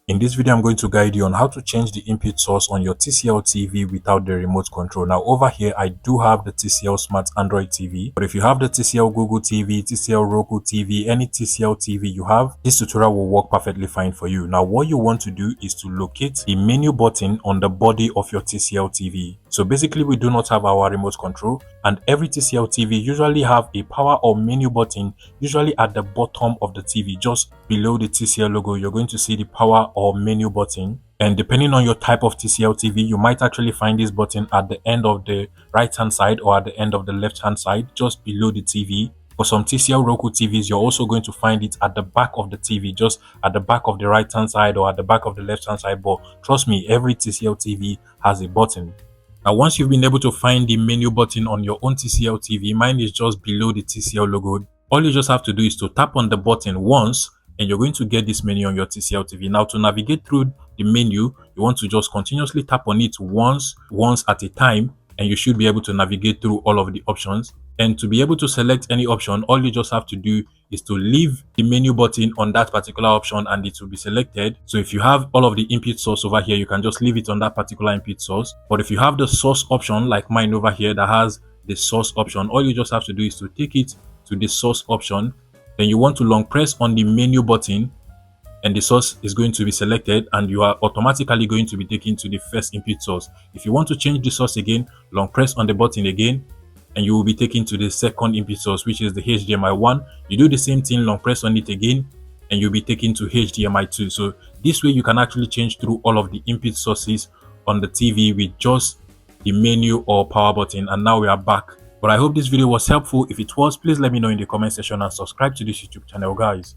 In this video, I'm going to guide you on how to change the input source on your TCL TV without the remote control. Now over here, I do have the TCL Smart Android TV, but if you have the TCL Google TV, TCL Roku TV, any TCL TV you have, this tutorial will work perfectly fine for you. Now what you want to do is to locate the menu button on the body of your TCL TV. So basically, we do not have our remote control, and every TCL TV usually have a power or menu button usually at the bottom of the TV, just below the TCL logo. You're going to see the power or menu button, and depending on your type of TCL TV, you might actually find this button at the end of the right hand side or at the end of the left hand side, just below the TV. For some TCL Roku TVs, you're also going to find it at the back of the TV, just at the back of the right hand side or at the back of the left hand side. But trust me, every TCL TV has a button. Now, once you've been able to find the menu button on your own TCL TV, mine is just below the TCL logo. All you just have to do is to tap on the button once, and you're going to get this menu on your TCL TV. Now, to navigate through the menu, you want to just continuously tap on it once at a time, and you should be able to navigate through all of the options. And to be able to select any option, all you just have to do is to leave the menu button on that particular option and it will be selected. So if you have all of the input source over here, you can just leave it on that particular input source. But if you have the source option like mine over here that has the source option, all you just have to do is to take it to the source option. Then you want to long press on the menu button, and the source is going to be selected, and you are automatically going to be taken to the first input source. If you want to change the source again, long press on the button again, and you will be taken to the second input source, which is the HDMI 1. You do the same thing, long press on it again, and you'll be taken to HDMI 2. So this way you can actually change through all of the input sources on the TV with just the menu or power button. And now we are back. But I hope this video was helpful. If it was, please let me know in the comment section and subscribe to this YouTube channel, guys.